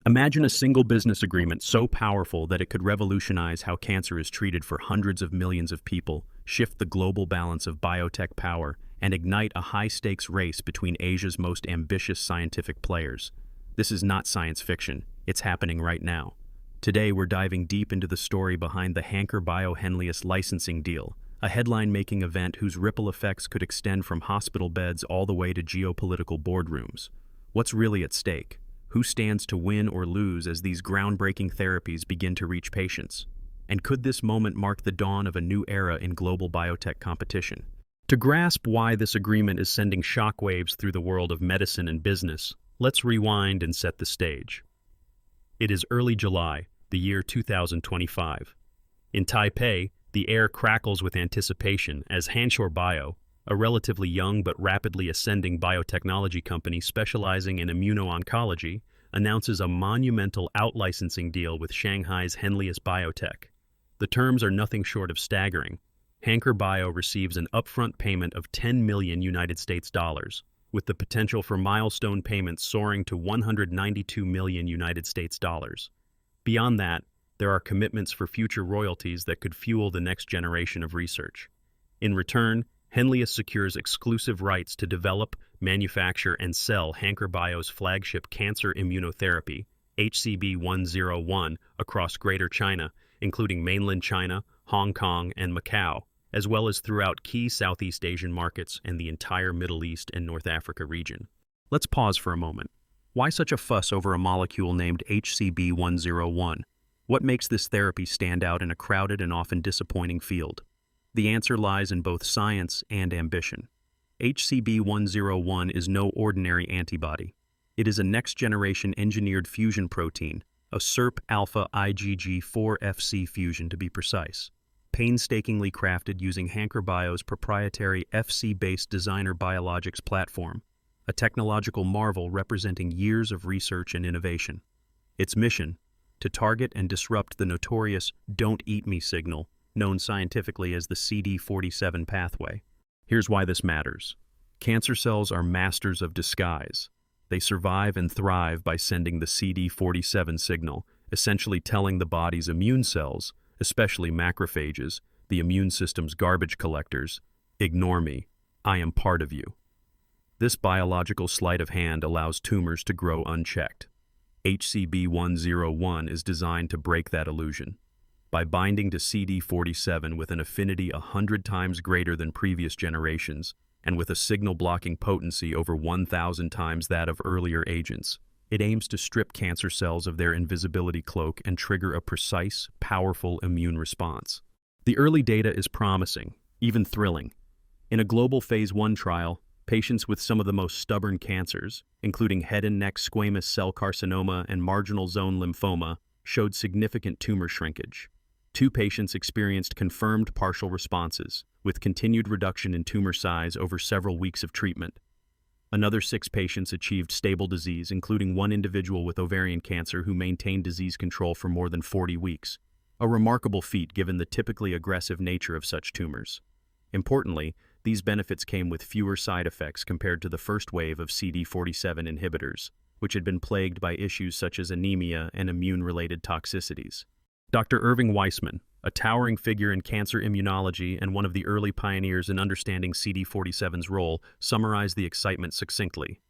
Imagine a single business agreement so powerful that it could revolutionize how cancer is treated for hundreds of millions of people, shift the global balance of biotech power, and ignite a high-stakes race between Asia's most ambitious scientific players. This is not science fiction. It's happening right now. Today, we're diving deep into the story behind the HanchorBio-Henlius licensing deal, a headline-making event whose ripple effects could extend from hospital beds all the way to geopolitical boardrooms. What's really at stake? Who stands to win or lose as these groundbreaking therapies begin to reach patients? And could this moment mark the dawn of a new era in global biotech competition? To grasp why this agreement is sending shockwaves through the world of medicine and business, let's rewind and set the stage. It is early July, the year 2025. In Taipei, the air crackles with anticipation as HanchorBio, a relatively young but rapidly ascending biotechnology company specializing in immuno-oncology, announces a monumental out-licensing deal with Shanghai's Henlius Biotech. The terms are nothing short of staggering. HanchorBio receives an upfront payment of 10 million United States dollars, with the potential for milestone payments soaring to 192 million United States dollars. Beyond that, there are commitments for future royalties that could fuel the next generation of research. In return, Henlius secures exclusive rights to develop, manufacture, and sell HanchorBio's flagship cancer immunotherapy, HCB-101, across Greater China, including mainland China, Hong Kong, and Macau, as well as throughout key Southeast Asian markets and the entire Middle East and North Africa region. Let's pause for a moment. Why such a fuss over a molecule named HCB-101? What makes this therapy stand out in a crowded and often disappointing field? The answer lies in both science and ambition. HCB-101 is no ordinary antibody. It is a next-generation engineered fusion protein, a SERP-alpha IgG4-Fc fusion to be precise, painstakingly crafted using HanchorBio's proprietary Fc-based designer biologics platform, a technological marvel representing years of research and innovation. Its mission: to target and disrupt the notorious "don't eat me" signal, known scientifically as the CD47 pathway. Here's why this matters. Cancer cells are masters of disguise. They survive and thrive by sending the CD47 signal, essentially telling the body's immune cells, especially macrophages, the immune system's garbage collectors, "Ignore me. I am part of you." This biological sleight of hand allows tumors to grow unchecked. HCB-101 is designed to break that illusion. By binding to CD47 with an affinity 100 times greater than previous generations, and with a signal-blocking potency over 1,000 times that of earlier agents, it aims to strip cancer cells of their invisibility cloak and trigger a precise, powerful immune response. The early data is promising, even thrilling. In a global Phase 1 trial, patients with some of the most stubborn cancers, including head and neck squamous cell carcinoma and marginal zone lymphoma, showed significant tumor shrinkage. 2 patients experienced confirmed partial responses, with continued reduction in tumor size over several weeks of treatment. Another 6 patients achieved stable disease, including 1 individual with ovarian cancer who maintained disease control for more than 40 weeks, a remarkable feat given the typically aggressive nature of such tumors. Importantly, these benefits came with fewer side effects compared to the first wave of CD47 inhibitors, which had been plagued by issues such as anemia and immune-related toxicities. Dr. Irving Weissman, a towering figure in cancer immunology and one of the early pioneers in understanding CD47's role, summarized the excitement succinctly.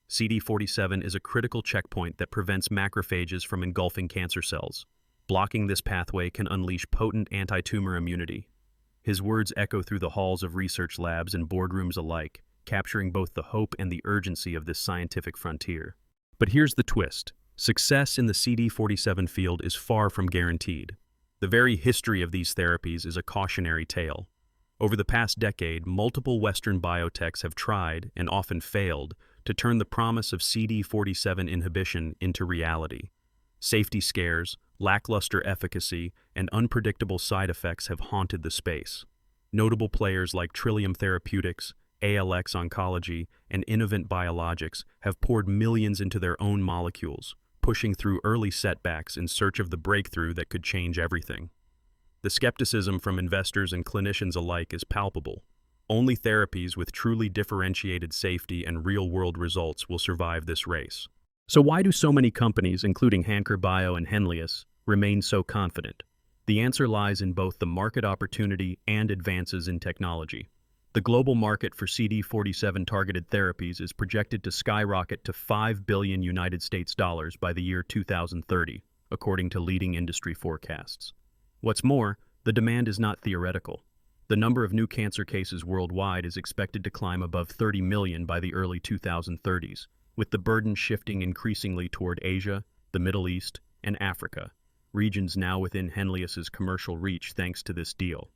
CD47 is a critical checkpoint that prevents macrophages from engulfing cancer cells. Blocking this pathway can unleash potent anti-tumor immunity. His words echo through the halls of research labs and boardrooms alike, capturing both the hope and the urgency of this scientific frontier. But here's the twist. Success in the CD47 field is far from guaranteed. The very history of these therapies is a cautionary tale. Over the past decade, multiple Western biotechs have tried, and often failed, to turn the promise of CD47 inhibition into reality. Safety scares, lackluster efficacy, and unpredictable side effects have haunted the space. Notable players like Trillium Therapeutics, ALX Oncology, and Innovent Biologics have poured millions into their own molecules, pushing through early setbacks in search of the breakthrough that could change everything. The skepticism from investors and clinicians alike is palpable. Only therapies with truly differentiated safety and real-world results will survive this race. So why do so many companies, including HanchorBio-Henlius, remain so confident? The answer lies in both the market opportunity and advances in technology. The global market for CD47 targeted therapies is projected to skyrocket to $5 billion United States dollars by the year 2030, according to leading industry forecasts. What's more, the demand is not theoretical. The number of new cancer cases worldwide is expected to climb above 30 million by the early 2030s, with the burden shifting increasingly toward Asia, the Middle East, and Africa, regions now within Henlius's commercial reach thanks to this deal.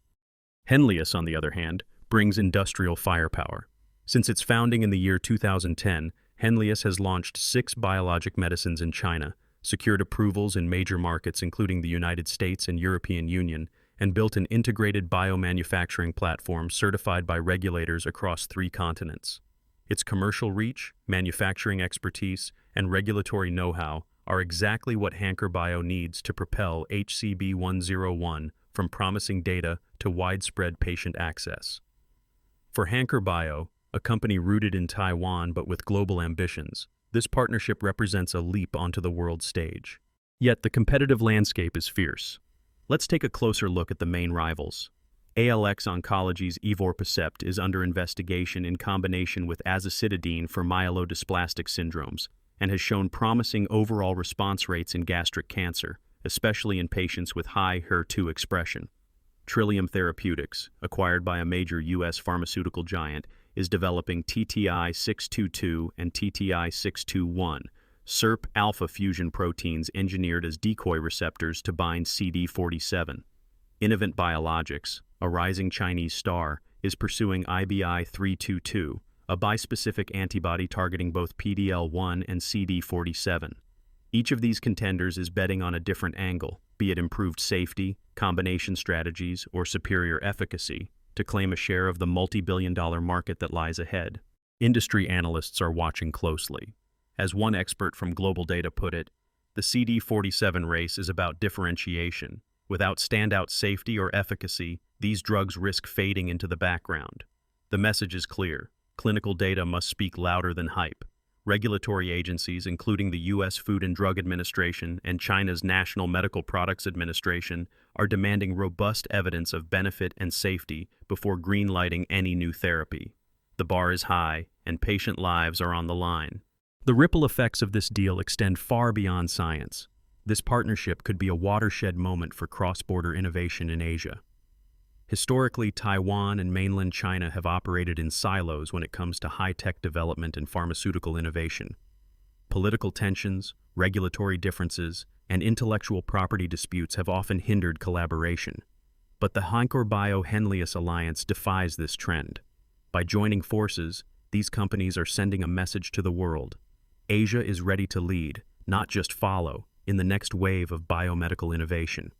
Henlius, on the other hand, brings industrial firepower. Since its founding in the year 2010, Henlius has launched 6 biologic medicines in China, secured approvals in major markets including the United States and European Union, and built an integrated biomanufacturing platform certified by regulators across 3 continents. Its commercial reach, manufacturing expertise, and regulatory know-how are exactly what HanchorBio needs to propel HCB-101 from promising data to widespread patient access. For HanchorBio, a company rooted in Taiwan but with global ambitions, this partnership represents a leap onto the world stage. Yet the competitive landscape is fierce. Let's take a closer look at the main rivals. ALX Oncology's evorpacept is under investigation in combination with azacitidine for myelodysplastic syndromes and has shown promising overall response rates in gastric cancer, especially in patients with high HER2 expression. Trillium Therapeutics, acquired by a major U.S. pharmaceutical giant, is developing TTI-622 and TTI-621, SERP alpha fusion proteins engineered as decoy receptors to bind CD47. Innovent Biologics, a rising Chinese star, is pursuing IBI-322, a bispecific antibody targeting both PD-L1 and CD47. Each of these contenders is betting on a different angle, be it improved safety, combination strategies, or superior efficacy, to claim a share of the multi-billion-dollar market that lies ahead. Industry analysts are watching closely. As one expert from Global Data put it, the CD47 race is about differentiation. Without standout safety or efficacy, these drugs risk fading into the background. The message is clear. Clinical data must speak louder than hype. Regulatory agencies, including the U.S. Food and Drug Administration and China's National Medical Products Administration, are demanding robust evidence of benefit and safety before green-lighting any new therapy. The bar is high, and patient lives are on the line. The ripple effects of this deal extend far beyond science. This partnership could be a watershed moment for cross-border innovation in Asia. Historically, Taiwan and mainland China have operated in silos when it comes to high-tech development and pharmaceutical innovation. Political tensions, regulatory differences, and intellectual property disputes have often hindered collaboration. But the HanchorBio-Henlius alliance defies this trend. By joining forces, these companies are sending a message to the world. Asia is ready to lead, not just follow, in the next wave of biomedical innovation.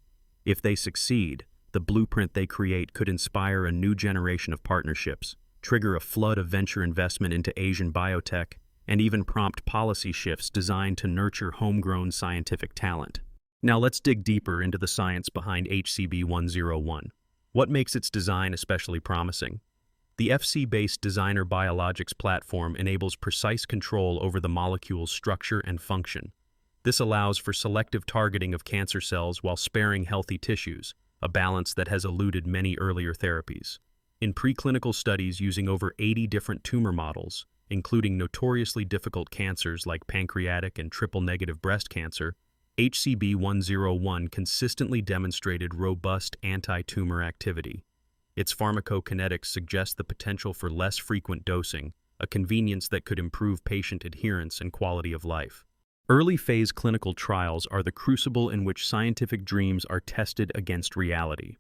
If they succeed, the blueprint they create could inspire a new generation of partnerships, trigger a flood of venture investment into Asian biotech, and even prompt policy shifts designed to nurture homegrown scientific talent. Now let's dig deeper into the science behind HCB-101. What makes its design especially promising? The Fc-based designer biologics platform enables precise control over the molecule's structure and function. This allows for selective targeting of cancer cells while sparing healthy tissues, a balance that has eluded many earlier therapies. In preclinical studies using over 80 different tumor models, including notoriously difficult cancers like pancreatic and triple-negative breast cancer, HCB-101 consistently demonstrated robust anti-tumor activity. Its pharmacokinetics suggest the potential for less frequent dosing, a convenience that could improve patient adherence and quality of life. Early-phase clinical trials are the crucible in which scientific dreams are tested against reality.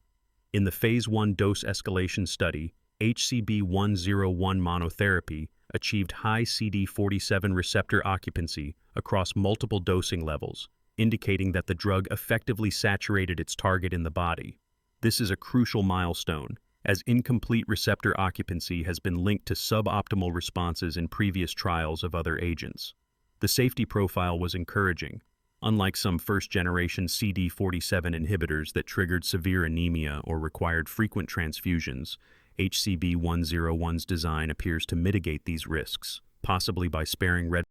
In the Phase 1 dose escalation study, HCB-101 monotherapy achieved high CD47 receptor occupancy across multiple dosing levels, indicating that the drug effectively saturated its target in the body. This is a crucial milestone, as incomplete receptor occupancy has been linked to suboptimal responses in previous trials of other agents. The safety profile was encouraging. Unlike some first-generation CD47 inhibitors that triggered severe anemia or required frequent transfusions, HCB-101's design appears to mitigate these risks, possibly by sparing red